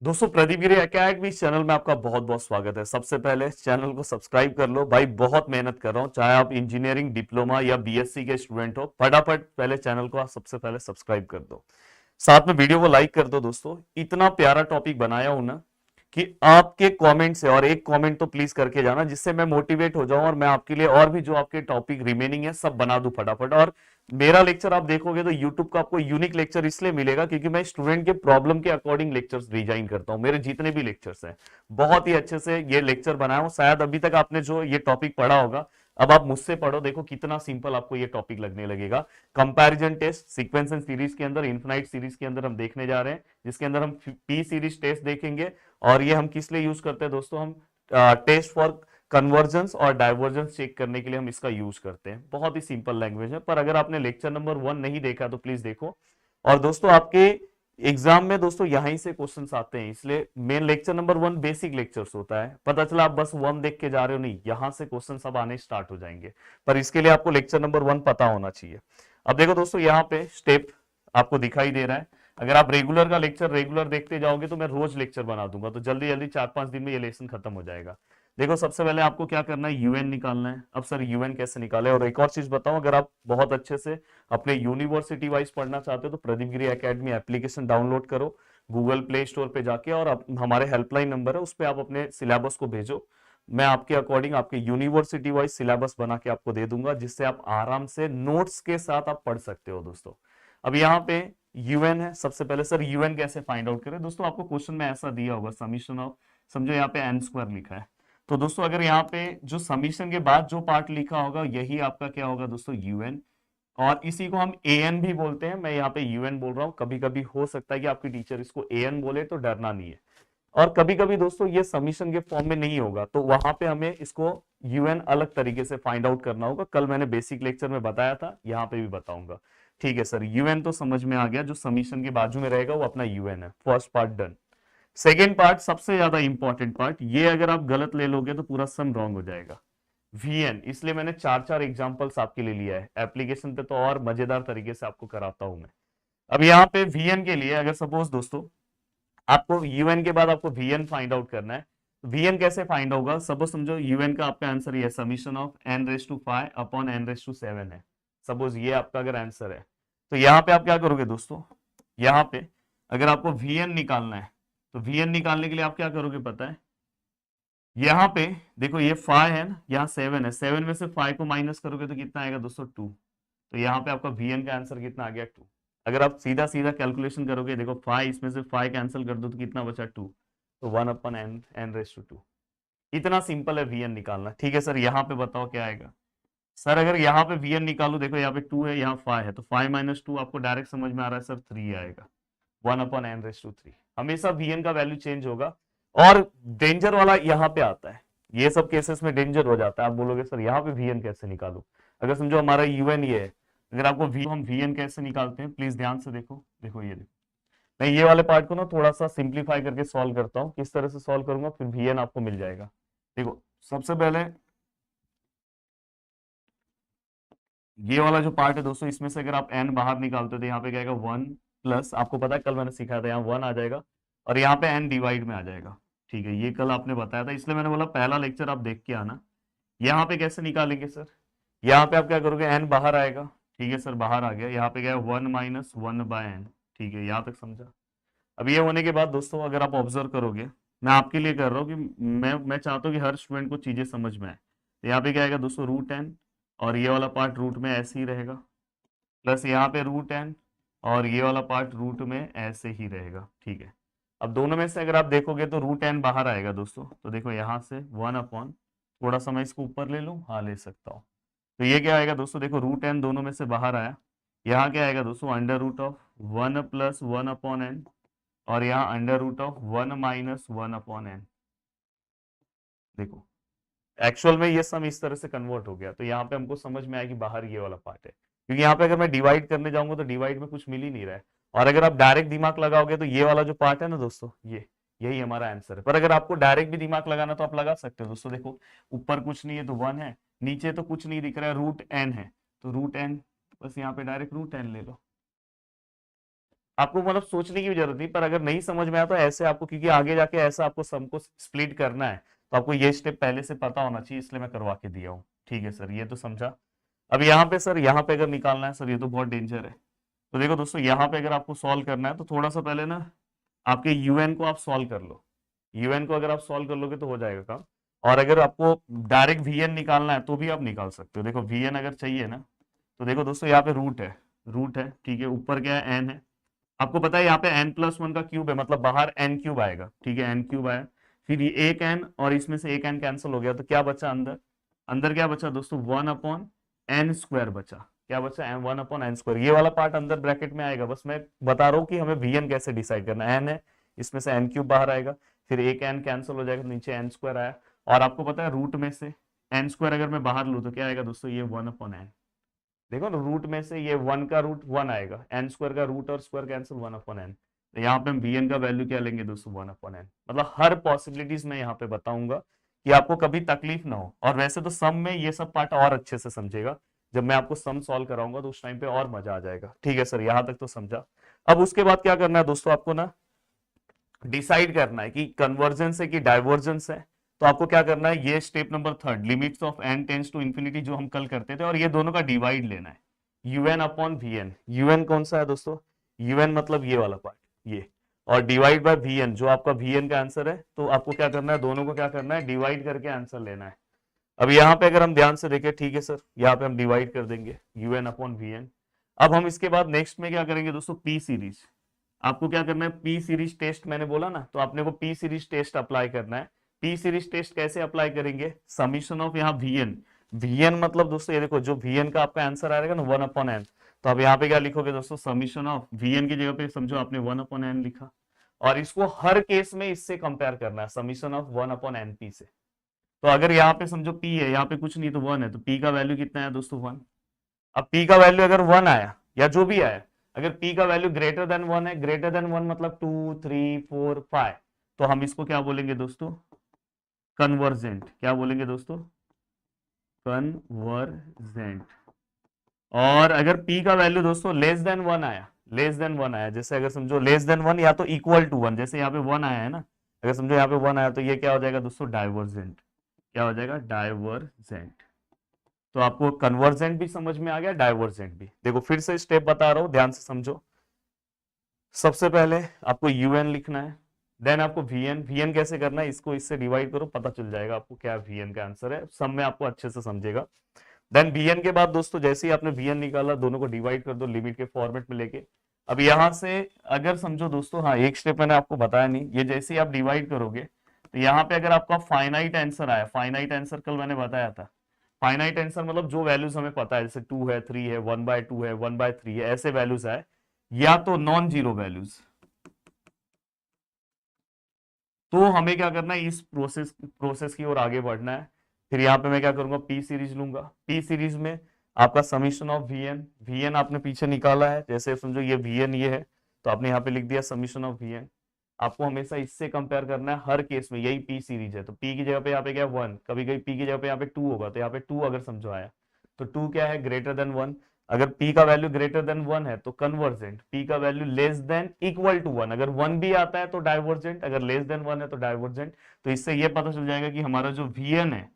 दोस्तों प्रदीप गिरी एकेडमी इस चैनल में आपका बहुत बहुत स्वागत है। सबसे पहले चैनल को सब्सक्राइब कर लो भाई, बहुत मेहनत कर रहा हूँ। चाहे आप इंजीनियरिंग डिप्लोमा या बीएससी के स्टूडेंट हो, फटाफट पहले चैनल को आप सबसे पहले सब्सक्राइब कर दो, साथ में वीडियो को लाइक कर दो। दोस्तों इतना प्यारा टॉपिक बनाया हूं ना कि आपके कमेंट से, और एक कमेंट तो प्लीज करके जाना जिससे मैं मोटिवेट हो जाऊं और मैं आपके लिए और भी जो आपके टॉपिक रिमेनिंग है सब बना दूं फटाफट। और मेरा लेक्चर आप देखोगे तो यूट्यूब का आपको यूनिक लेक्चर इसलिए मिलेगा क्योंकि मैं स्टूडेंट के प्रॉब्लम के अकॉर्डिंग लेक्चर्स डिजाइन करता हूं। मेरे जितने भी लेक्चर्स हैं बहुत ही अच्छे से ये लेक्चर बनाया हूं। शायद अभी तक आपने जो ये टॉपिक पढ़ा होगा, अब आप मुझसे पढ़ो, देखो कितना सिंपल आपको ये टॉपिक लगने लगेगा। Comparison test sequence and series के अंदर, इन्फिनाइट सीरीज के अंदर हम देखने जा रहे हैं, जिसके अंदर हम पी सीरीज टेस्ट देखेंगे। और ये हम किस लिए यूज करते हैं दोस्तों? हम टेस्ट फॉर कन्वर्जेंस और डाइवर्जेंस चेक करने के लिए हम इसका यूज करते हैं। बहुत ही सिंपल लैंग्वेज है, पर अगर आपने लेक्चर नंबर 1 नहीं देखा तो प्लीज देखो। और दोस्तों आपके एग्जाम में दोस्तों यहीं से क्वेश्चंस आते हैं, इसलिए main lecture number 1 basic lectures होता है। पता चला आप बस 1 देख के जा रहे हो, नहीं, यहां से क्वेश्चंस अब आने स्टार्ट हो जाएंगे, पर इसके लिए आपको लेक्चर नंबर 1 पता होना चाहिए। अब देखो दोस्तों, यहाँ पे स्टेप आपको दिखाई दे रहा है। अगर आप रेगुलर का लेक्चर रेगुलर देखते जाओगे तो मैं रोज लेक्चर बना दूंगा, तो जल्दी जल्दी 4-5 दिन में ये लेसन खत्म हो जाएगा। देखो सबसे पहले आपको क्या करना है, यूएन निकालना है। अब सर यूएन कैसे निकाले? और एक और चीज बताऊं, अगर आप बहुत अच्छे से अपने यूनिवर्सिटी वाइज पढ़ना चाहते हो तो प्रदीप गिरी एकेडमी एप्लीकेशन डाउनलोड करो गूगल प्ले स्टोर पे जाके, और हमारे हेल्पलाइन नंबर है उस पर आप अपने सिलेबस को भेजो। मैं आपके अकॉर्डिंग आपके यूनिवर्सिटी वाइज सिलेबस बना के आपको दे दूंगा, जिससे आप आराम से नोट्स के साथ आप पढ़ सकते हो दोस्तों। अब यहाँ पे यूएन है। सबसे पहले सर यूएन कैसे फाइंड आउट करें? दोस्तों आपको क्वेश्चन में ऐसा दिया होगा समीशन ऑफ, समझो यहाँ पे एन स्क्वायर लिखा है, तो दोस्तों अगर यहाँ पे जो समीशन के बाद जो पार्ट लिखा होगा यही आपका क्या होगा दोस्तों? यूएन। और इसी को हम एएन भी बोलते हैं। मैं यहाँ पे यूएन बोल रहा हूँ, कभी कभी हो सकता है कि आपकी टीचर इसको एएन बोले, तो डरना नहीं है। और कभी कभी दोस्तों ये समीशन के फॉर्म में नहीं होगा, तो वहां पे हमें इसको यूएन अलग तरीके से फाइंड आउट करना होगा। कल मैंने बेसिक लेक्चर में बताया था, यहाँ पे भी बताऊंगा। ठीक है सर, यूएन तो समझ में आ गया, जो समीशन के बाजू में रहेगा वो अपना यूएन है। First part done. Second part सबसे ज्यादा इंपॉर्टेंट पार्ट, ये अगर आप गलत ले लोगे तो पूरा सम रॉन्ग हो जाएगा। वीएन, इसलिए मैंने 4-4 एग्जांपल्स आपके लिए लिया है। एप्लीकेशन पे तो और मजेदार तरीके से आपको कराता हूं मैं। अब यहाँ पे वीएन के लिए अगर सपोज दोस्तों आपको यूएन के बाद आपको वीएन फाइंड आउट करना है, वीएन कैसे फाइंड होगा? सपोज समझो यूएन का आपका आंसर ये summation of N raise to 5 upon N raise to 7 है। सपोज ये आपका अगर आंसर है, तो यहाँ पे आप क्या करोगे दोस्तों? यहाँ पे अगर आपको वीएन निकालना है तो वीएन निकालने के लिए आप क्या करोगे पता है? यहाँ पे देखो ये 5 है ना, यहाँ 7 है, 7 में से 5 को माइनस करोगे तो कितना आएगा दोस्तों? 2। तो यहाँ पे आपका वीएन का आंसर कितना आ गया? 2। अगर आप सीधा सीधा कैलकुलेशन करोगे, देखो 5 इसमें से 5 कैंसिल कर दो तो कितना बचा? 2। तो 1 अपन एन एन रेस टू 2। इतना सिंपल है वीएन निकालना। ठीक है सर, यहाँ पे बताओ क्या आएगा? सर अगर यहाँ पे वीएन निकालो, देखो यहाँ पे 2 है, यहाँ 5 है, तो 5 माइनस 2 आपको डायरेक्ट समझ में आ रहा है सर? 3 आएगा। 1 अपॉन एन रेस टू 3। हमेशा वीएन का वैल्यू चेंज होगा। और डेंजर वाला यहाँ पे आता है, ये सब केसेस में डेंजर हो जाता है। आप बोलोगे सर यहाँ पे वीएन कैसे निकालू? अगर समझो हमारा यूएन ये है, अगर आपको वी, हम वीएन कैसे निकालते हैं प्लीज ध्यान से देखो। देखो ये देखो, मैं ये वाले पार्ट को ना थोड़ा सा सिंप्लीफाई करके सॉल्व करता हूँ। किस तरह से सॉल्व करूंगा फिर वीएन आपको मिल जाएगा। देखो सबसे पहले ये वाला जो पार्ट है दोस्तों, इसमें से अगर आप एन बाहर निकालते हो तो यहाँ पे क्या आएगा? 1 प्लस, आपको पता है कल मैंने सिखाया था, यहाँ 1 आ जाएगा और यहाँ पे एन डिवाइड में आ जाएगा। ठीक है, ये कल आपने बताया था, इसलिए मैंने बोला पहला लेक्चर आप देख के आना। यहाँ पे कैसे निकालेंगे सर? यहाँ पे आप क्या करोगे? एन बाहर आएगा। ठीक है सर, बाहर आ गया। यहाँ पे क्या है? 1 माइनस 1 बाय एन। ठीक है, यहाँ तक समझा? अब ये होने के बाद दोस्तों अगर आप ऑब्जर्व करोगे, मैं आपके लिए कर रहा हूँ कि मैं चाहता हूँ कि हर स्टूडेंट को चीजें समझ में आए। तो यहाँ पे क्या आएगा दोस्तों? रूट एन, और ये वाला पार्ट रूट में ऐसे ही रहेगा, प्लस यहाँ पे रूट एन, और ये वाला पार्ट रूट में ऐसे ही रहेगा। ठीक है, अब दोनों में से अगर आप देखोगे तो रूट एन बाहर आएगा दोस्तों, तो देखो यहाँ से 1 अपॉन, थोड़ा सा मैं इसको ऊपर ले लूँ, हाँ ले सकता हूँ। तो ये क्या आएगा दोस्तों? देखो रूट एन दोनों में से बाहर आया। यहाँ क्या आएगा दोस्तों? Under root of 1 plus 1 upon N, और यहाँ under root of 1 minus 1 upon N. देखो एक्चुअल में ये सम इस तरह से कन्वर्ट हो गया, तो यहाँ पे हमको समझ में आया कि बाहर ये वाला पार्ट है, क्योंकि यहाँ पे अगर मैं डिवाइड करने जाऊंगा तो डिवाइड में कुछ मिल ही नहीं रहा है। और अगर आप डायरेक्ट दिमाग लगाओगे तो ये वाला जो पार्ट है ना दोस्तों, ये यही हमारा आंसर है। पर अगर आपको डायरेक्ट भी दिमाग लगाना तो आप लगा सकते हो दोस्तों। देखो ऊपर कुछ नहीं है तो 1 है, नीचे तो कुछ नहीं दिख रहा है, रूट एन है, तो रूट एन, बस यहाँ पे डायरेक्ट रूट एन ले लो। आपको मतलब सोचने की भी जरूरत नहीं, पर अगर नहीं समझ में आया तो ऐसे आपको, क्योंकि आगे जाके ऐसा आपको सम को स्प्लिट करना है, तो आपको ये स्टेप पहले से पता होना चाहिए, इसलिए मैं करवा के दिया हूँ। ठीक है सर, ये तो समझा। अब यहाँ पे सर, यहाँ पे अगर निकालना है सर, ये तो बहुत डेंजर है। तो देखो दोस्तों, यहाँ पे अगर आपको सॉल्व करना है तो थोड़ा सा पहले ना आपके यूएन को आप सॉल्व कर लो। यूएन को अगर आप सॉल्व कर लोगे तो हो जाएगा काम। और अगर आपको डायरेक्ट वीएन निकालना है तो भी आप निकाल सकते हो। देखो वीएन अगर चाहिए ना, तो देखो दोस्तों यहाँ पे रूट है, रूट है, ठीक है, ऊपर क्या है, एन है। आपको पता है यहाँ पे n+1 का क्यूब है, मतलब बाहर n क्यूब आएगा, ठीक है, n क्यूब आया। फिर ये एक n और इसमें से एक n कैंसिल हो गया, तो क्या बचा अंदर, अंदर क्या बचा दोस्तों, 1/n² बचा। क्या बचा, 1/n²। ये वाला पार्ट अंदर ब्रैकेट में आएगा। बस मैं बता रहा हूँ कि हमें vn कैसे डिसाइड करना है। n है, इसमें से n क्यूब बाहर आएगा, फिर एक n कैंसिल हो जाएगा, तो नीचे n² आया। और आपको पता है रूट में से n² अगर मैं बाहर लूँ तो क्या आएगा दोस्तों, ये 1/n। देखो ना, रूट में से ये 1 का रूट 1 आएगा, n² का रूट और स्क्वायर कैंसिल, 1/n। तो यहाँ पे हम bn का वैल्यू क्या लेंगे दोस्तों, 1/n। मतलब हर पॉसिबिलिटीज मैं यहाँ पे बताऊंगा कि आपको कभी तकलीफ ना हो। और वैसे तो सम में ये सब पार्ट और अच्छे से समझेगा, जब मैं आपको सम सॉल्व कराऊंगा तो उस टाइम पे और मजा आ जाएगा। ठीक है सर, यहाँ तक तो समझा। अब उसके बाद क्या करना है दोस्तों, आपको ना डिसाइड करना है कि कन्वर्जेंस है कि डाइवर्जेंस है। तो आपको क्या करना है, ये step number 3, limits of n tends to infinity, जो हम कल करते थे, और ये दोनों का डिवाइड लेना है, un/vn। un कौन सा है दोस्तों, un मतलब ये वाला पार्ट, ये, और डिवाइड बाय vn, जो आपका vn का आंसर है। तो आपको क्या करना है, दोनों को क्या करना है, डिवाइड करके आंसर लेना है। अब यहाँ पे अगर हम ध्यान से देखें, ठीक है सर, यहाँ पे हम डिवाइड कर देंगे un/vn। अब हम इसके बाद नेक्स्ट में क्या करेंगे दोस्तों, पी सीरीज। आपको क्या करना है, पी सीरीज टेस्ट, मैंने बोला ना, तो आपने को पी सीरीज टेस्ट अप्लाई करना है। पी सीरीज टेस्ट कैसे अप्लाई करेंगे, समीशन ऑफ यहाँ वीएन। वीएन मतलब दोस्तों ये देखो, जो वीएन का आपका आंसर आएगा ना 1/n, तो अब यहाँ पे क्या लिखोगे दोस्तों, समीशन ऑफ वीएन की जगह पे समझो आपने 1/n लिखा, और इसको हर केस में इससे कंपेयर करना है, समीशन ऑफ 1/np से। तो अगर यहाँ पे समझो p है, यहाँ पे कुछ नहीं तो 1 है, तो p का वैल्यू कितना है दोस्तों, 1। अब p का वैल्यू अगर 1 आया या जो भी आया, अगर p का वैल्यू ग्रेटर देन 1 है, ग्रेटर देन 1 मतलब 2 3 4 5, तो हम इसको क्या बोलेंगे दोस्तों, कन्वर्जेंट। क्या बोलेंगे दोस्तों, कन्वर्जेंट। और अगर p का वैल्यू दोस्तों लेस देन 1 आया, लेस देन 1 आया, जैसे अगर समझो लेस देन 1 या तो इक्वल टू 1, जैसे यहाँ पे 1 आया है ना, अगर समझो यहाँ पे 1 आया, तो ये क्या हो जाएगा दोस्तों, डाइवर्जेंट। क्या हो जाएगा, डाइवर्जेंट। तो आपको कन्वर्जेंट भी समझ में आ गया, डाइवर्जेंट भी। देखो फिर से स्टेप बता रहा हूं, ध्यान से समझो। सबसे पहले आपको यूएन लिखना है, देन आपको वीएन। वीएन कैसे करना है, इसको इससे डिवाइड करो, पता चल जाएगा आपको क्या वीएन का आंसर है, सब में आपको अच्छे से समझेगा। देन वीएन के बाद दोस्तों, जैसे ही आपने वीएन निकाला, दोनों को डिवाइड कर दो लिमिट के फॉर्मेट में लेके। अब यहां से अगर समझो दोस्तों, हाँ एक स्टेप मैंने आपको बताया नहीं, ये जैसे ही आप डिवाइड करोगे, तो यहाँ पे अगर आपका फाइनाइट आंसर आया, फाइनाइट आंसर कल मैंने बताया था, फाइनाइट आंसर मतलब जो वैल्यूज हमें पता है, जैसे 2 है, 3 है, 1/2 है, 1/3 है, ऐसे वैल्यूज आए, या तो नॉन जीरो वैल्यूज, तो हमें क्या करना है, इस प्रोसेस की ओर आगे बढ़ना है। फिर यहाँ पे मैं क्या करूंगा, पी सीरीज लूंगा। पी सीरीज में आपका समीशन ऑफ वीएन, वीएन आपने पीछे निकाला है, जैसे समझो ये वीएन ये है, तो आपने यहाँ पे लिख दिया समीशन ऑफ वीएन। आपको हमेशा इससे कंपेयर करना है हर केस में, यही पी सीरीज है। तो पी की जगह पे यहाँ पे क्या 1, कभी कभी पी की जगह पे यहाँ पे 2 होगा, तो यहाँ पे 2 अगर समझो आया, तो 2 क्या है, ग्रेटर देन 1। अगर p का वैल्यू ग्रेटर देन 1 है तो कन्वर्जेंट, p का value less than equal to 1, अगर 1 भी आता है तो डाइवर्जेंट, अगर लेस देन 1 है तो डाइवर्जेंट। तो इससे ये पता चल जाएगा कि हमारा जो vn है,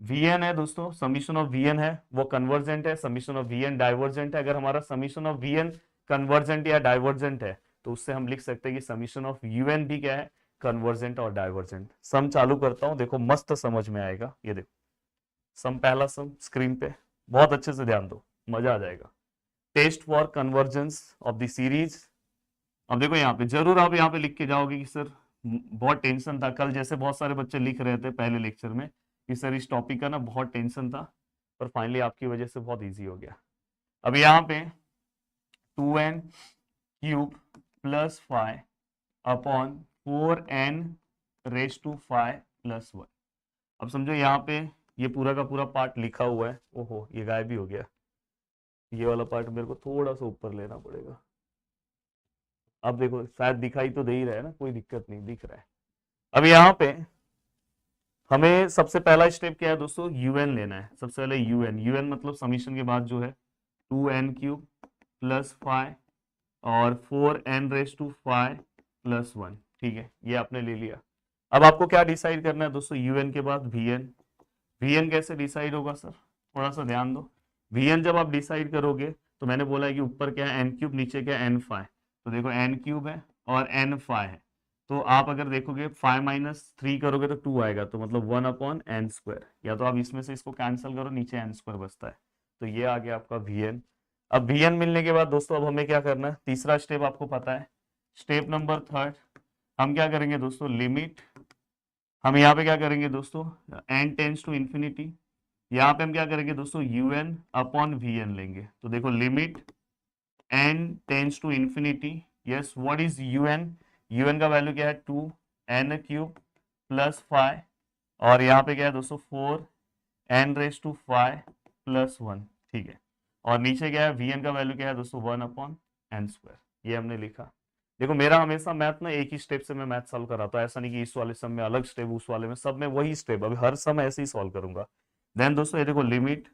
vn है दोस्तों, समीशन ऑफ vn है वो कन्वर्जेंट है, समीशन ऑफ vn डाइवर्जेंट है। अगर हमारा समीशन ऑफ vn कन्वर्जेंट या डाइवर्जेंट है, तो उससे हम लिख सकते हैं कि समीशन ऑफ un भी क्या है, कन्वर्जेंट और डाइवर्जेंट। सम चालू करता हूं, देखो मस्त समझ में आएगा। ये देखो सम, पहला सम स्क्रीन पे, बहुत अच्छे से ध्यान दो, मजा आ जाएगा। Test for convergence of the series. अब देखो यहाँ पे जरूर आप यहाँ पे लिख के जाओगे कि सर बहुत टेंशन था कल, जैसे बहुत सारे बच्चे लिख रहे थे पहले लेक्चर में कि सर इस टॉपिक का ना बहुत टेंशन था, पर फाइनली आपकी वजह से बहुत इजी हो गया। अब यहाँ पे 2n³ + 5 अपॉन 4n⁵ + 1। अब समझो यहाँ पे ये पूरा का पूरा पार्ट लिखा हुआ है, ओहो ये गायब भी हो गया, ये वाला पार्ट मेरे को थोड़ा सा ऊपर लेना पड़ेगा। अब देखो शायद दिखाई तो दे ही रहा है ना, कोई दिक्कत नहीं, दिख रहा है। अब यहाँ पे हमें सबसे पहला स्टेप क्या है दोस्तों, यूएन लेना है। सबसे पहले यूएन, यूएन मतलब समीशन के बाद जो है 2n³ + 5 और 4n⁵ प्लस 1। ठीक है, ये आपने ले लिया। अब आपको क्या डिसाइड करना है दोस्तों, यूएन के बाद वीएन। वीएन कैसे डिसाइड होगा सर, थोड़ा सा ध्यान दो। वीएन जब आप डिसाइड करोगे तो मैंने बोला है कि ऊपर क्या है n क्यूब, नीचे क्या है n⁵। तो देखो n क्यूब है और n⁵ है, तो आप अगर देखोगे 5 - 3 करोगे तो 2 आएगा, तो मतलब 1/n²। या तो आप इसमें से इसको कैंसिल करो, नीचे n² बचता है, तो ये आ गया आपका वीएन। अब वीएन मिलने के बाद दोस्तों अब हमें क्या करना है, तीसरा स्टेप आपको पता है, स्टेप नंबर 3। हम क्या करेंगे दोस्तों, लिमिट, हम यहाँ पे क्या करेंगे दोस्तों, n टेंस टू इंफिनिटी, यहाँ पे हम क्या करेंगे दोस्तों, un अपॉन vn लेंगे। तो देखो limit n tends to infinity, yes what is un, un का वैल्यू क्या है 2n³ प्लस 5, और यहाँ पे क्या है दोस्तों 4n⁵ प्लस 1। ठीक है, और नीचे क्या है vn का वैल्यू क्या है दोस्तों 1/n²। ये हमने लिखा। देखो मेरा हमेशा मैथ ना एक ही स्टेप से मैं मैथ सॉल्व कराता हूँ, ऐसा नहीं कि इस वाले सम में अलग स्टेप, उस वाले में, सब में वही स्टेप, अभी हर सम ऐसे ही सॉल्व करूंगा। देन दोस्तों ये देखो limit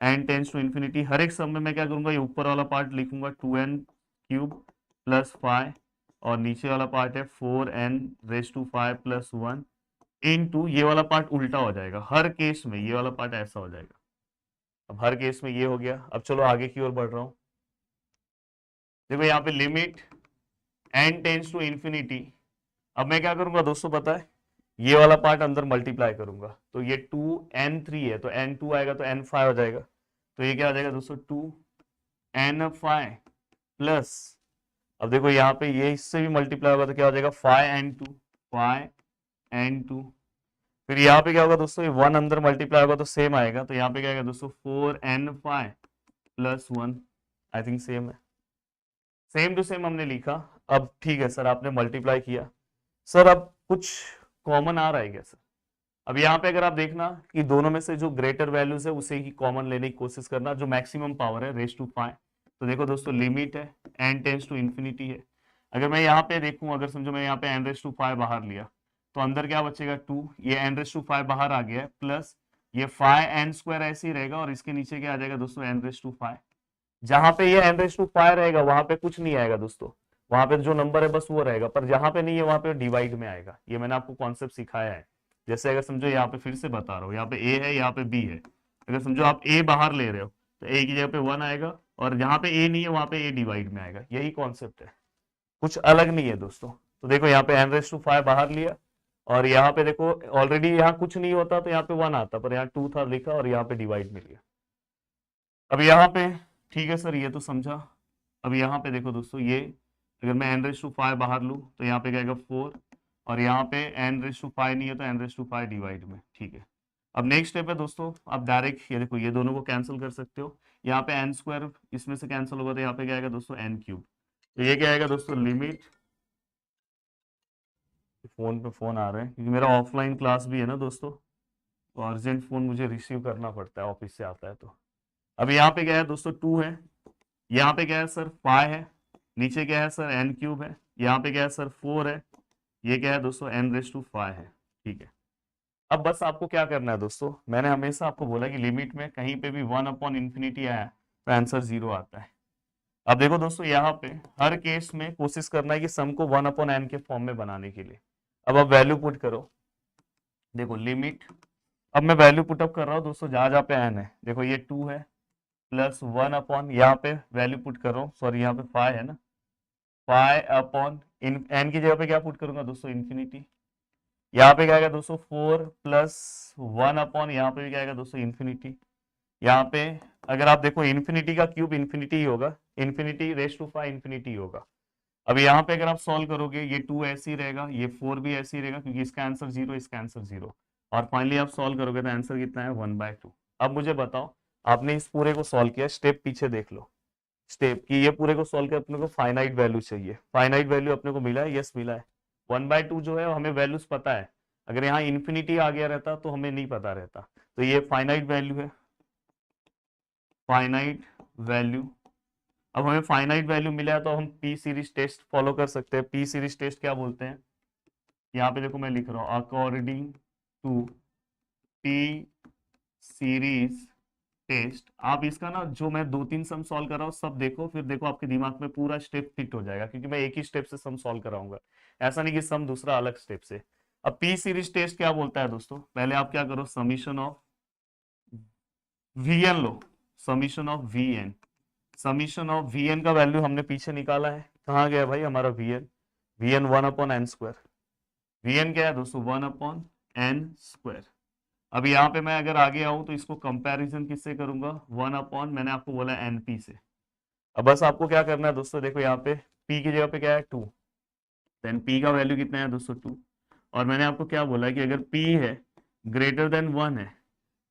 n tends to infinity, हर एक सम में मैं क्या करूंगा, ये ऊपर वाला पार्ट लिखूंगा 2n³ प्लस 5, और नीचे वाला पार्ट है 4n⁵ प्लस 1 इनटू, ये वाला पार्ट उल्टा हो जाएगा हर केस में, ये वाला पार्ट ऐसा हो जाएगा। अब हर केस में ये हो गया। अब चलो आगे की ओर बढ़ रहा हूं। देखो यहाँ पे limit n tends to infinity, अब मैं क्या करूंगा दोस्तों पता है, ये वाला पार्ट अंदर मल्टीप्लाई करूंगा, तो ये 2n3 है तो n2 आएगा तो n⁵ हो जाएगा, तो ये क्या हो जाएगा दोस्तों 2n⁵ प्लस, अब देखो यहाँ पे ये इससे भी मल्टीप्लाई होगा तो क्या हो जाएगा 5n2। फिर यहाँ पे क्या होगा दोस्तों, ये 1 अंदर मल्टीप्लाई होगा तो सेम आएगा, तो यहाँ पे क्या आएगा दोस्तों 4n⁵ plus 1। I think same है, सेम टू सेम हमने लिखा। अब ठीक है सर, आपने मल्टीप्लाई किया, सर अब कुछ कॉमन आ रहा है क्या सर। अब यहाँ पे अगर आप देखना कि दोनों में से जो ग्रेटर वैल्यूज है उसे ही कॉमन लेने की कोशिश करना, जो मैक्सिमम पावर है raised to 5। तो देखो दोस्तों लिमिट है n टेंस टू इंफिनिटी है, अगर मैं यहाँ पे देखूं, अगर समझो मैं यहाँ पे n⁵ बाहर लिया तो अंदर क्या बचेगा 2, ये n⁵ बाहर आ गया है, प्लस ये 5n² ऐसे ही रहेगा, और इसके नीचे क्या आ जाएगा दोस्तों n⁵। जहां पे ये n⁵ रहेगा वहां पे कुछ नहीं आएगा दोस्तों, वहां पे जो नंबर है बस वो रहेगा, पर जहां पे नहीं है वहां पे डिवाइड में आएगा। ये मैंने आपको कॉन्सेप्ट सिखाया है। जैसे अगर समझो यहाँ पे फिर से बता रहा हूँ, यहाँ पे a है, यहाँ पे b है, अगर समझो आप a बाहर ले रहे हो तो a की जगह पे 1 आएगा, और जहां पे a नहीं है वहां पे a डिवाइड में आएगा। यही कॉन्सेप्ट है, कुछ अलग नहीं है दोस्तों। तो देखो यहाँ पे n⁵ बाहर लिया, और यहाँ पे देखो ऑलरेडी यहाँ कुछ नहीं होता तो यहाँ पे 1 आता, पर यहाँ 2 था लिखा, और यहाँ पे डिवाइड में लिया। अब यहाँ पे ठीक है सर, ये तो समझा। अब यहाँ पे देखो दोस्तों, ये अगर मैं n⁵ बाहर लूँ तो यहाँ पे क्या आएगा 4, और यहाँ पे n⁵ नहीं है तो n⁵ डिवाइड में। ठीक है, अब नेक्स्ट स्टेप है दोस्तों, आप डायरेक्ट ये देखो, ये दोनों को कैंसिल कर सकते हो, यहाँ पे n² इसमें से कैंसिल होगा तो यहाँ पे क्या आएगा दोस्तों n³। तो ये क्या आएगा दोस्तों लिमिट, फोन पे फोन आ रहे हैं क्योंकि मेरा ऑफलाइन क्लास भी है ना दोस्तों, तो अर्जेंट फोन मुझे रिसीव करना पड़ता है, ऑफिस से आता है तो। अब यहाँ पे क्या है दोस्तों 2 है, यहाँ पे क्या है सर 5 है, नीचे क्या है सर n³ है, यहाँ पे क्या है सर 4 है, ये क्या है दोस्तों n⁵ है। ठीक है, अब बस आपको क्या करना है दोस्तों, मैंने हमेशा आपको बोला कि लिमिट में कहीं पे भी 1/∞ आया तो आंसर 0 आता है। अब देखो दोस्तों यहाँ पे हर केस में कोशिश करना है कि सम को 1/n के फॉर्म में बनाने के लिए। अब आप वैल्यू पुट करो, देखो लिमिट, अब मैं वैल्यू पुटअप कर रहा हूँ दोस्तों, जहां जहां पे n है, देखो ये 2 है प्लस 1/, यहाँ पे वैल्यू पुट कर रहा हूँ, सॉरी यहाँ पे 5 है ना, 5/, इन n की जगह पे क्या पुट करूंगा दोस्तों इंफिनिटी, यहाँ पे क्या आएगा दोस्तों 4 प्लस 1/, यहाँ पे भी क्या आएगा दोस्तों इंफिनिटी। यहाँ पे अगर आप देखो इंफिनिटी का क्यूब इंफिनिटी ही होगा, इंफिनिटी⁵ इंफिनिटी होगा। अब यहाँ पे अगर आप सॉल्व करोगे, ये 2 ऐसे ही रहेगा, ये 4 भी ऐसे ही रहेगा, क्योंकि इसका आंसर 0, इसका आंसर 0, और फाइनली आप सॉल्व करोगे तो आंसर कितना है 1/2। अब मुझे बताओ, आपने इस पूरे को सॉल्व किया, स्टेप पीछे देख लो, स्टेप कि ये पूरे को सॉल्व कर अपने को फाइनाइट वैल्यू चाहिए, फाइनाइट वैल्यू अपने को मिला है, यस मिला है। 1/2 जो है हमें वैल्यूज पता है, अगर यहाँ इंफिनिटी आ गया रहता तो हमें नहीं पता रहता, तो ये फाइनाइट वैल्यू है, फाइनाइट वैल्यू। अब हमें फाइनाइट वैल्यू मिला है तो हम पी सीरीज टेस्ट फॉलो कर सकते हैं। पी सीरीज टेस्ट क्या बोलते हैं, यहाँ पे देखो मैं लिख रहा हूँ according to P series test, आप इसका ना जो मैं 2-3 सम सॉल्व कर रहा हूँ सब देखो, फिर देखो आपके दिमाग में पूरा स्टेप फिट हो जाएगा, क्योंकि मैं एक ही स्टेप से सम सॉल्व कराऊंगा, ऐसा नहीं कि सम दूसरा अलग स्टेप से। अब पी सीरीज टेस्ट क्या बोलता है दोस्तों, पहले आप क्या करो, समीशन ऑफ वीएन लो, summation of V N, summation of V N का वैल्यू हमने पीछे निकाला है, कहाँ गया भाई हमारा वीएन, वीएन 1/n², वीएन क्या है दोस्तों 1/n²। अब यहाँ पे मैं अगर आगे आऊं तो इसको कंपैरिजन किससे करूंगा, 1 मैंने आपको बोला एनपी से। अब बस आपको क्या करना है दोस्तों, देखो यहाँ पे p की जगह पे क्या है 2, देन p का वैल्यू कितना है दोस्तों 2, और मैंने आपको क्या बोला है कि अगर p है ग्रेटर देन 1 है,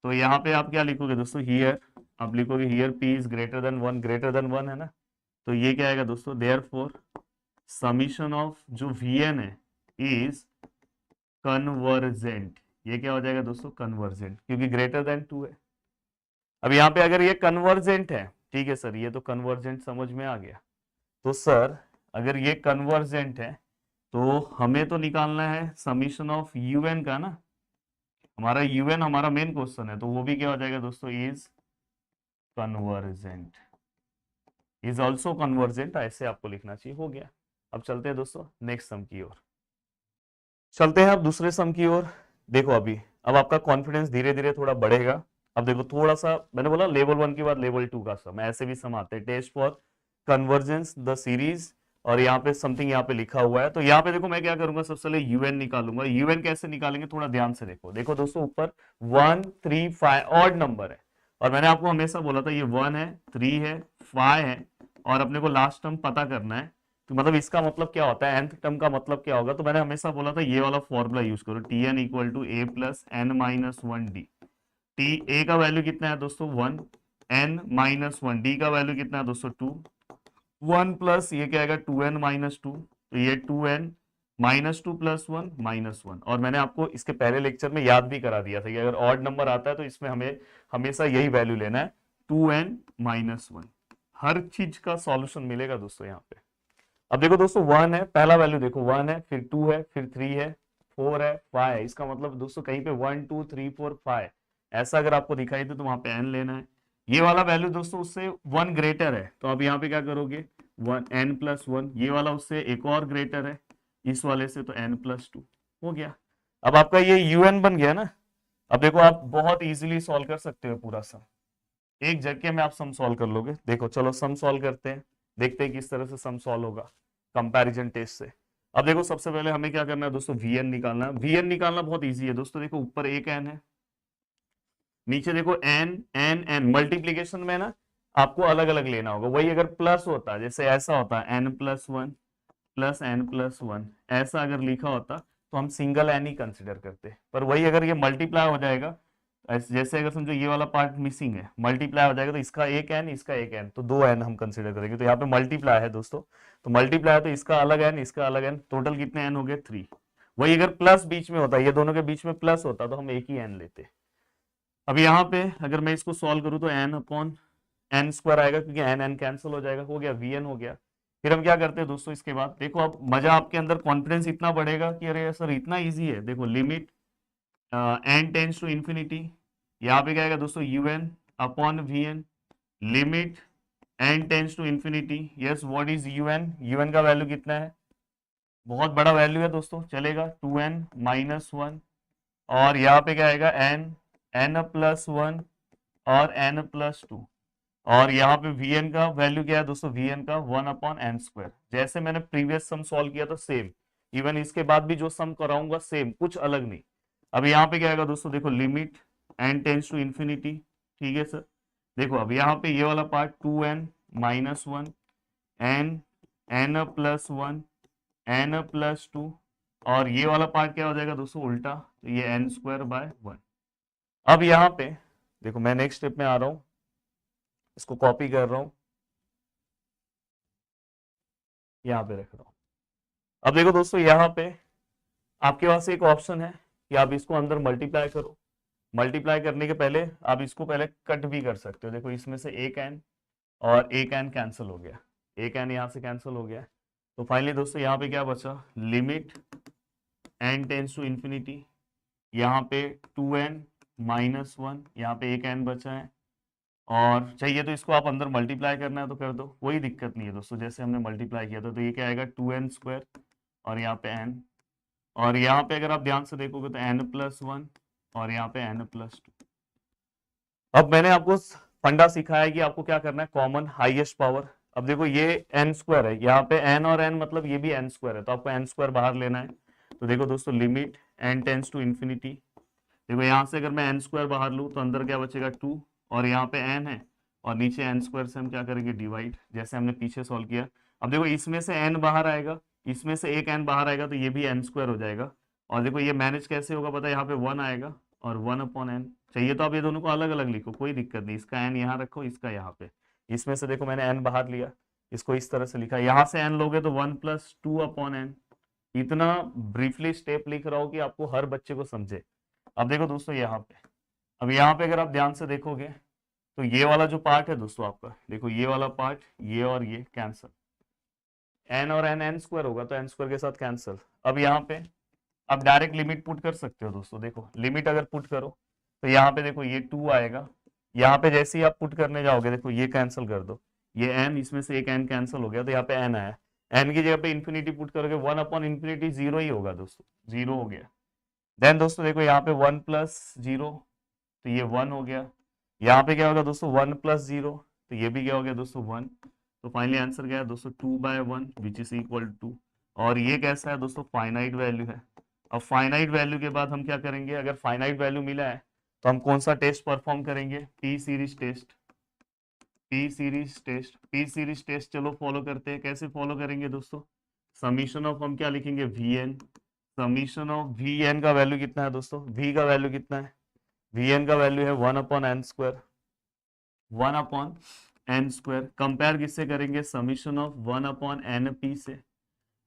तो यहाँ पे आप क्या लिखोगे दोस्तों, हियर आप लिखोगे here p is greater than 1, greater than 1 है ना, तो ये क्या आएगा दोस्तों, देयरफॉर समीशन ऑफ जो vn है इज कन्वर्जेंट, ये क्या हो जाएगा दोस्तों कन्वर्जेंट, क्योंकि ग्रेटर देन 2 है। अब यहाँ पे अगर ये कन्वर्जेंट है, ठीक है सर ये तो कन्वर्जेंट समझ में आ गया, तो सर अगर ये कन्वर्जेंट है तो हमें तो निकालना है समीशन ऑफ यूएन का ना, हमारा यूएन हमारा मेन क्वेश्चन है, तो वो भी क्या हो जाएगा दोस्तों, is convergent, is also convergent, ऐसे आपको लिखना चाहिए, हो गया। अब चलते हैं दोस्तों नेक्स्ट सम की ओर, चलते हैं अब दूसरे सम की ओर। देखो अभी अब आपका कॉन्फिडेंस धीरे धीरे थोड़ा बढ़ेगा। अब देखो थोड़ा सा मैंने बोला लेवल 1 के बाद लेवल 2 का सम, ऐसे भी सम आते हैं, test for convergence the series, और यहाँ पे समथिंग यहाँ पे लिखा हुआ है, तो यहाँ पे देखो मैं क्या करूंगा, सबसे पहले यूएन निकालूंगा। यूएन कैसे निकालेंगे थोड़ा ध्यान से देखो, देखो दोस्तों ऊपर 1 3 5 ऑड नंबर है, और मैंने आपको हमेशा बोला था ये 1 है 3 है 5 है, और अपने को लास्ट टर्म पता करना है, तो मतलब इसका मतलब क्या होता है, nth टर्म का मतलब क्या होगा, तो मैंने हमेशा बोला था ये वाला फॉर्मूला यूज करो, Tn equal to A plus N minus 1 D. T A का वैल्यू कितना है दोस्तों 1, एन माइनस 1, डी का वैल्यू कितना है दोस्तों 2, 1 प्लस ये क्या आएगा 2n माइनस 2, तो ये 2n माइनस 2 प्लस 1 माइनस 1, और मैंने आपको इसके पहले लेक्चर में याद भी करा दिया था कि अगर ऑड नंबर आता है तो इसमें हमें हमेशा यही वैल्यू लेना है 2n माइनस 1, हर चीज का सॉल्यूशन मिलेगा दोस्तों यहाँ पे। अब देखो दोस्तों 1 है, पहला वैल्यू देखो 1 है, फिर 2 है, फिर 3 है, 4 है, 5 है, इसका मतलब दोस्तों कहीं पे 1 2 3 4 5 ऐसा अगर आपको दिखाई दे तो वहां पे n लेना है। ये वाला वैल्यू दोस्तों उससे 1 ग्रेटर है, तो अब यहाँ पे क्या करोगे 1 n प्लस 1, ये वाला उससे एक और ग्रेटर है इस वाले से, तो n प्लस 2 हो गया। अब आपका ये un बन गया ना। अब देखो आप बहुत इजीली सॉल्व कर सकते हो पूरा सम, एक झटके में आप सम सॉल्व कर लोगे। देखो चलो सम सॉल्व करते हैं, देखते हैं किस तरह से सम सॉल्व होगा कंपैरिजन टेस्ट से। अब देखो सबसे पहले हमें क्या करना है दोस्तों, वीएन निकालना है। वीएन निकालना बहुत इजी है दोस्तों, देखो ऊपर एक एन है, नीचे देखो एन एन एन, मल्टीप्लीकेशन में ना आपको अलग अलग लेना होगा, वही अगर प्लस होता जैसे ऐसा होता N plus 1 plus N plus 1, ऐसा अगर लिखा होता तो हम सिंगल एन ही कंसिडर करते, पर वही अगर ये मल्टीप्लाई हो जाएगा, जैसे अगर समझो ये वाला पार्ट मिसिंग है, मल्टीप्लाई हो जाएगा तो इसका एक एन इसका एक एन, तो 2 एन हम कंसिडर करेंगे, तो यहाँ पे मल्टीप्लाई है दोस्तों, तो मल्टीप्लाई है तो इसका अलग एन इसका अलग एन, टोटल कितने एन हो गए 3। वही अगर प्लस बीच में होता, ये दोनों के बीच में प्लस होता तो हम एक ही एन लेते। अब यहाँ पे अगर मैं इसको सॉल्व करूँ तो एन अपॉन एन स्क्वायर आएगा, क्योंकि एन एन कैंसिल हो जाएगा, हो गया वीएन हो गया। फिर हम क्या करते हैं दोस्तों, इसके बाद देखो अब मजा आपके अंदर कॉन्फिडेंस इतना बढ़ेगा कि अरे सर इतना इजी है। देखो limit N tends to infinity, यहाँ पे क्या आएगा दोस्तों U N upon V N, limit N tends to infinity, yes what is U N, U N का वैल्यू कितना है, बहुत बड़ा वैल्यू है दोस्तों, चलेगा 2n माइनस 1, और यहाँ पे क्या आएगा एन एन प्लस 1 और एन प्लस 2, और यहाँ पे vn का वैल्यू क्या है दोस्तों, vn का 1/n², जैसे मैंने प्रीवियस सम सॉल्व किया था सेम, इवन इसके बाद भी जो सम कराऊंगा सेम, कुछ अलग नहीं। अब यहाँ पे क्या आएगा दोस्तों, देखो limit n tends to infinity, ठीक है सर। देखो अब यहाँ पे ये वाला part 2n minus 1 n n plus 1 n plus 2, और ये वाला पार्ट क्या हो जाएगा दोस्तों उल्टा, तो ये n²/1। अब यहाँ पे देखो मैं नेक्स्ट स्टेप में आ रहा हूं, इसको कॉपी कर रहा हूं, यहां पे रख रहा हूं। अब देखो दोस्तों यहाँ पे आपके पास एक ऑप्शन है कि आप इसको अंदर मल्टीप्लाई करो, मल्टीप्लाई करने के पहले आप इसको पहले कट भी कर सकते हो। देखो इसमें से एक एन और एक एन कैंसिल हो गया, एक एन यहां से कैंसिल हो गया, तो फाइनली दोस्तों यहाँ पे क्या बचा, limit N tends to infinity, यहाँ पे 2n माइनस 1, यहाँ पे एक एन बचा है, और चाहिए तो इसको आप अंदर मल्टीप्लाई करना है तो कर दो, कोई दिक्कत नहीं है दोस्तों। जैसे हमने मल्टीप्लाई किया था तो ये क्या आएगा 2n² और यहाँ पे n, और यहाँ पे अगर आप ध्यान से देखोगे तो n+1 और यहाँ पे n+2। अब मैंने आपको फंडा सिखाया है कि आपको क्या करना है, कॉमन हाईएस्ट पावर। अब देखो ये n² है, यहाँ पे n और n मतलब ये भी n² है, तो आपको n² बाहर लेना है। तो देखो दोस्तों limit n tends to infinity, देखो यहाँ से अगर मैं n² बाहर लूँ तो अंदर क्या बचेगा 2, और यहाँ पे n है और नीचे n² से हम क्या करेंगे डिवाइड, जैसे हमने पीछे सॉल्व किया। अब देखो इसमें से n बाहर आएगा, इसमें से एक n बाहर आएगा तो ये भी n² हो जाएगा। और देखो ये मैनेज कैसे होगा पता है, यहाँ पे 1 आएगा और 1/n। चाहिए तो आप ये दोनों को अलग अलग लिखो, कोई दिक्कत नहीं, इसका n यहाँ रखो, इसका यहाँ पे। इसमें से देखो मैंने n बाहर लिया, इसको इस तरह से लिखा, यहाँ से n लोगे तो 1+2/n। इतना ब्रीफली स्टेप लिख रहा हूँ कि आपको हर बच्चे को समझे। अब देखो दोस्तों यहाँ पे, अब यहाँ पे अगर आप ध्यान से देखोगे तो ये वाला जो पार्ट है दोस्तों आपका, देखो ये वाला पार्ट, ये और ये कैंसल, n और n n² होगा तो n² के साथ कैंसल। अब यहाँ पे आप डायरेक्ट लिमिट पुट कर सकते हो दोस्तों, देखो लिमिट अगर पुट करो तो यहाँ पे देखो ये 2 आएगा, यहाँ पे जैसे ही आप पुट करने जाओगे देखो ये कैंसिल कर दो, ये n, इसमें से एक n कैंसिल हो गया तो यहाँ पे n आया, n की जगह पे इन्फिनिटी पुट करोगे 1/∞, 0 ही होगा दोस्तों, 0 हो गया। देन दोस्तों देखो यहाँ पे 1+0 तो ये 1 हो गया, यहाँ पे क्या होगा दोस्तों 1+0 तो ये भी क्या हो गया दोस्तों 1। तो फाइनली आंसर क्या है दोस्तों 2/1 विच इज इक्वल टू, और ये कैसा है दोस्तों फाइनाइट वैल्यू है। अब फाइनाइट वैल्यू के बाद हम क्या करेंगे, अगर फाइनाइट वैल्यू मिला है तो हम कौन सा टेस्ट परफॉर्म करेंगे, P series test. P series test चलो फॉलो करते हैं, कैसे फॉलो करेंगे दोस्तों, समीशन ऑफ हम क्या लिखेंगे वीएन, समीशन ऑफ वीएन का वैल्यू कितना है दोस्तों, वी का वैल्यू कितना है, वीएन का वैल्यू है 1/n², 1/n², कंपेयर किससे करेंगे, समीशन ऑफ 1/np से।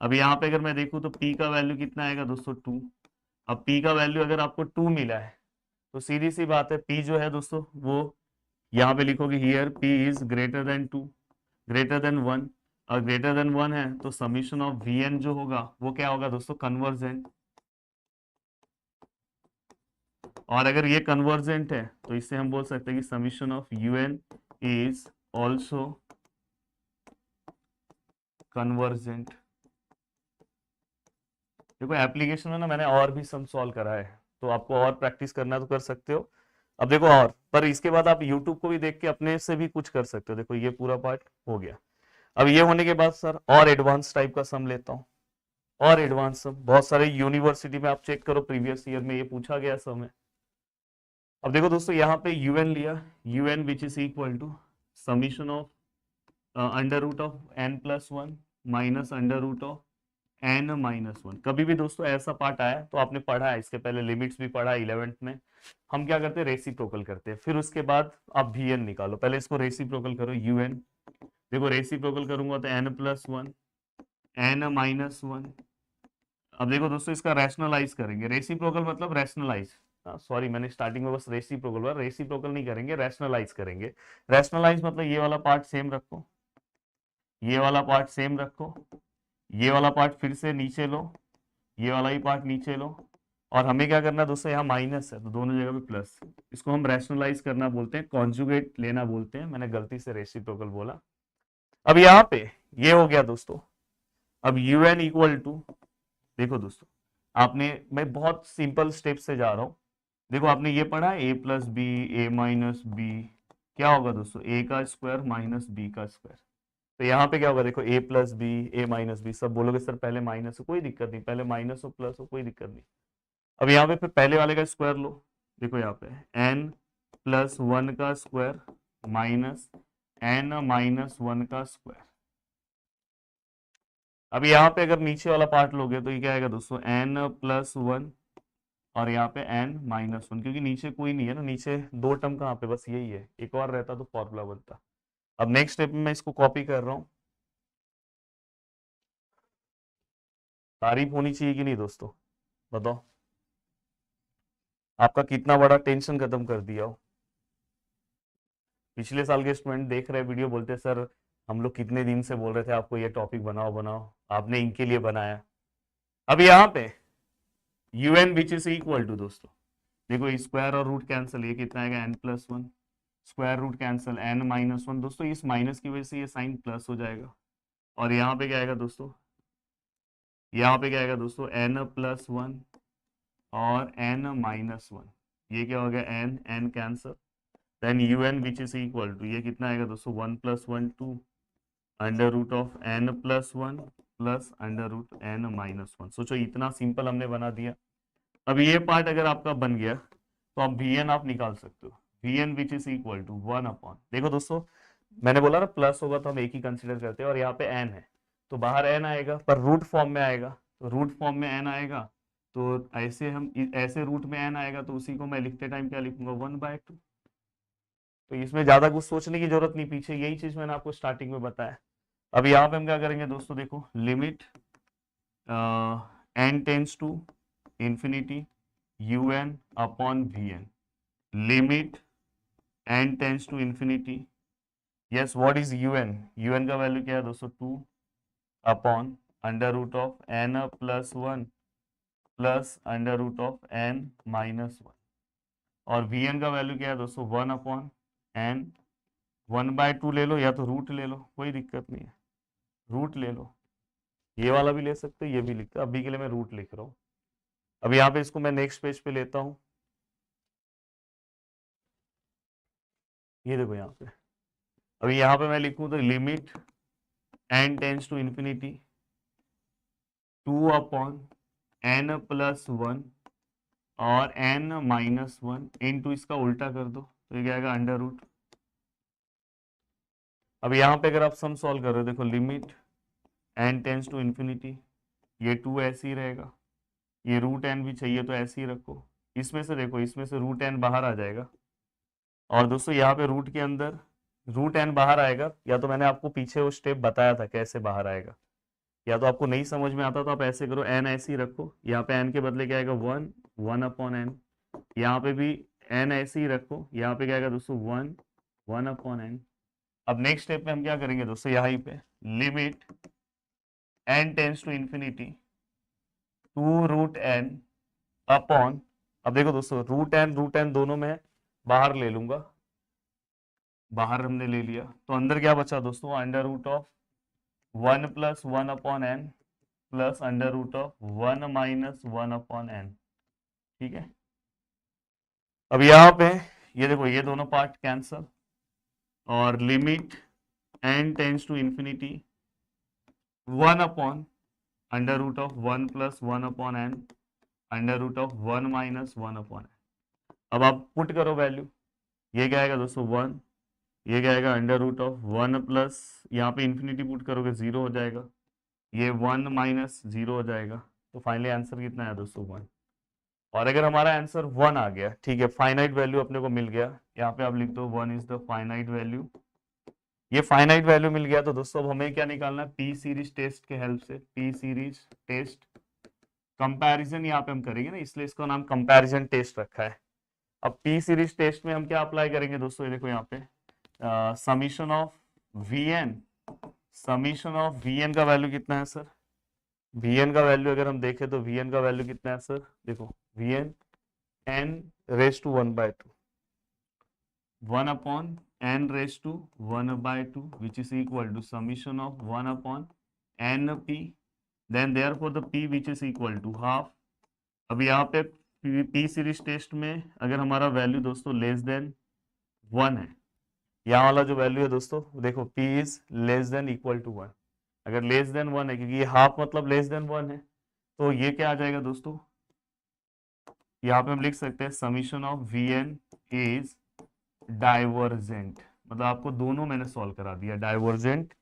अब यहाँ पे अगर मैं देखूँ तो p का वैल्यू कितना आएगा दोस्तों 2। अब p का वैल्यू अगर आपको 2 मिला है तो सीधी सी बात है p जो है दोस्तों वो यहाँ पे लिखोगे here p is greater than 2, greater than 1, और ग्रेटर देन 1 है तो समीशन ऑफ vn जो होगा वो क्या होगा दोस्तों कन्वर्जेंट। और अगर ये कन्वर्जेंट है तो इससे हम बोल सकते हैं कि summation of un is also convergent. देखो एप्लीकेशन में ना मैंने और भी सम सॉल्व करा है, तो आपको और प्रैक्टिस करना तो कर सकते हो। अब देखो और, पर इसके बाद आप YouTube को भी देख के अपने से भी कुछ कर सकते हो। देखो ये पूरा पार्ट हो गया। अब ये होने के बाद सर और एडवांस टाइप का सम लेता हूँ, और एडवांस सम बहुत सारे यूनिवर्सिटी में आप चेक करो प्रीवियस ईयर में ये पूछा गया सम है। अब देखो दोस्तों यहाँ पे un लिया, un which is equal to summation of √n+1 minus √n -1। कभी भी दोस्तों ऐसा पार्ट आया तो आपने पढ़ा है, इसके पहले लिमिट्स भी पढ़ा है 11th में। हम क्या करते हैं रेसिप्रोकल करते हैं, फिर उसके बाद आप vn निकालो, पहले इसको रेसिप्रोकल करो un। देखो रेसिप्रोकल करूंगा तो n+1 n-1। अब देखो दोस्तों इसका रैशनलाइज करेंगे, रेसिप्रोकल मतलब रैशनलाइज, सॉरी मैंने स्टार्टिंग में बस रेसिप्रोकल बोला, रेसिप्रोकल नहीं करेंगे, रैशनलाइज करेंगे। रैशनलाइज मतलब ये वाला पार्ट सेम रखो, ये वाला पार्ट सेम रखो, ये वाला पार्ट फिर से नीचे लो, ये वाला ही पार्ट नीचे लो, और हमें क्या करना है दोस्तों यहाँ माइनस है तो दोनों जगह पे प्लस। इसको हम रैशनलाइज करना बोलते हैं, कॉन्जुगेट लेना बोलते हैं, मैंने गलती से रेसिप्रोकल बोला। अब यहाँ पे ये हो गया दोस्तों। अब un इक्वल टू, देखो दोस्तों आपने, मैं बहुत सिंपल स्टेप से जा रहा हूँ। देखो आपने ये पढ़ा a + b a - b, क्या होगा दोस्तों a का स्क्वायर माइनस b का स्क्वायर। तो यहाँ पे क्या होगा देखो a + b a - b, सब बोलोगे सर पहले माइनस हो, कोई दिक्कत नहीं, पहले माइनस हो प्लस हो कोई दिक्कत नहीं। अब यहाँ पे फिर पहले वाले का स्क्वायर लो, देखो यहाँ पे n+1 का स्क्वायर माइनस n-1 का स्क्वायर। अब यहाँ पे अगर नीचे वाला पार्ट लोगे तो ये क्या आएगा दोस्तों n+1 और यहाँ पे n-1, क्योंकि नीचे कोई नहीं है ना, नीचे दो टर्म कहाँ पे, बस यही है, एक और रहता तो फॉर्मूला बनता। अब नेक्स्ट स्टेप में मैं इसको कॉपी कर रहा हूँ। तारीफ होनी चाहिए कि नहीं दोस्तों, बताओ आपका कितना बड़ा टेंशन खत्म कर दिया हो। पिछले साल के स्टूडेंट देख रहे वीडियो, बोलते सर हम लोग कितने दिन से बोल रहे थे आपको ये टॉपिक बनाओ बनाओ, आपने इनके लिए बनाया। अब यहाँ पे un which is equal to दोस्तों, देखो स्क्वायर और रूट कैंसिल, ये कितना आएगा n+1, square root cancel, n-1 दोस्तों, इस माइनस की वजह से ये साइन प्लस हो जाएगा, और यहाँ पे क्या आएगा दोस्तों, यहाँ पे क्या आएगा दोस्तों, n+1 और n-1, ये क्या हो गया, n cancel, then un which is equal to, ये कितना आएगा दोस्तों, 1+1 2 under root of n+1 plus under root n-1। सोचो इतना सिंपल हमने बना दिया। अब ये पार्ट अगर आपका बन गया तो आप vn आप निकाल सकते हो, vn which is equal to 1 देखो दोस्तों, मैंने बोला ना प्लस होगा तो हम एक ही कंसिडर करते हैं, और यहाँ पे n है तो बाहर n आएगा, पर रूट फॉर्म में आएगा, तो रूट फॉर्म में n आएगा, तो ऐसे हम ऐसे रूट में n आएगा तो उसी को मैं लिखते टाइम क्या लिखूंगा, 1/2। तो इसमें ज्यादा कुछ सोचने की जरूरत नहीं, पीछे यही चीज मैंने आपको स्टार्टिंग में बताया। अब यहाँ पे हम क्या करेंगे दोस्तों, देखो limit n tends to infinity un upon vn, limit n tends to infinity, yes what is un का वैल्यू क्या है दोस्तों, 2 upon under root of n+1 plus under root of n-1, और vn का वैल्यू क्या है दोस्तों, 1 अपॉन n, 1/2 ले लो या तो रूट ले लो, कोई दिक्कत नहीं है, रूट ले लो, ये वाला भी ले सकते हो, ये भी लिखते हो, अभी के लिए मैं रूट लिख रहा हूँ। अब यहाँ पे इसको मैं नेक्स्ट पेज पे लेता हूँ, ये देखो यहाँ पे, अभी यहाँ पे मैं लिखूँ तो limit n tends to infinity 2 upon n+1 और n-1 इनटू इसका उल्टा कर दो तो ये क्या आएगा, अंडर रूट। अब यहाँ पे अगर आप सम सॉल्व कर रहे हो, देखो limit n tends to infinity, ये 2 ऐसे ही रहेगा, ये रूट n भी चाहिए तो ऐसे ही रखो, इसमें से देखो, इसमें से रूट n बाहर आ जाएगा, और दोस्तों यहाँ पे रूट के अंदर रूट n बाहर आएगा, या तो मैंने आपको पीछे वो स्टेप बताया था कैसे बाहर आएगा, या तो आपको नहीं समझ में आता तो आप ऐसे करो, n ऐसे ही रखो, यहाँ पे n के बदले क्या आएगा, 1 अपॉन n, यहाँ पे भी n ऐसे ही रखो, यहाँ पे क्या आएगा दोस्तों, 1 अपॉन n। अब नेक्स्ट स्टेप में हम क्या करेंगे दोस्तों, यहाँ पे limit n tends to infinity 2 root n upon, अब देखो दोस्तों रूट n दोनों में बाहर ले लूंगा, बाहर हमने ले लिया तो अंदर क्या बचा दोस्तों, under root of 1+1 upon n plus under root of 1-1 upon n, ठीक है। अब यहाँ पे ये देखो, ये दोनों पार्ट कैंसल, और limit n tends to infinity 1 upon under root of 1+1 upon n under root of 1-1 upon n। अब आप पुट करो वैल्यू, ये क्या आएगा दोस्तों, 1, ये क्या आएगा, अंडर रूट ऑफ 1 प्लस, यहाँ पे इंफिनिटी पुट करोगे 0 हो जाएगा, ये 1-0 हो जाएगा, तो फाइनली आंसर कितना है दोस्तों, 1। और अगर हमारा आंसर 1 आ गया, ठीक है, फाइनाइट वैल्यू अपने को मिल गया, यहाँ पे आप लिख दो 1 इज द फाइनाइट वैल्यू, ये फाइनाइट वैल्यू मिल गया, तो दोस्तों अब हमें क्या निकालना है, पी सीरीज टेस्ट के हेल्प से, पी सीरीज टेस्ट कंपैरिजन यहाँ पे हम करेंगे ना, इसलिए इसका नाम कंपैरिजन टेस्ट रखा है। अब पी सीरीज टेस्ट में हम क्या अप्लाई करेंगे दोस्तों, ये देखो यहाँ पे समीशन ऑफ वीएन का वैल्यू कितना है सर, वीएन का वैल्यू अगर हम देखें तो वीएन का वैल्यू कितना है सर, देखो V N n⁻², 1 upon n⁻² which is equal to summation of 1 upon np, then therefore the p which is equal to half। अब यहाँ पे पी सीरीज टेस्ट में अगर हमारा वैल्यू दोस्तों लेस देन 1 है, यहाँ वाला जो वैल्यू है दोस्तों देखो, p is less than equal to 1, अगर लेस देन 1 है, क्योंकि ये हाफ मतलब लेस देन 1 है, तो ये क्या आ जाएगा दोस्तों, यहाँ पे हम लिख सकते हैं summation of V N is divergent, मतलब आपको दोनों मैंने सॉल्व करा दिया, डाइवर्जेंट,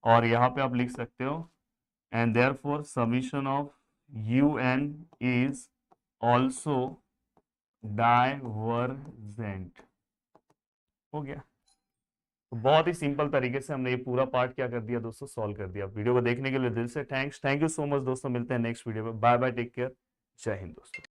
और यहाँ पे आप लिख सकते हो and therefore summation of un is also divergent, हो गया। तो बहुत ही सिंपल तरीके से हमने ये पूरा पार्ट क्या कर दिया दोस्तों, सॉल्व कर दिया। वीडियो को देखने के लिए दिल से थैंक यू सो मच दोस्तों, मिलते हैं नेक्स्ट वीडियो में, बाय बाय, टेक केयर, जय हिंद दोस्तों।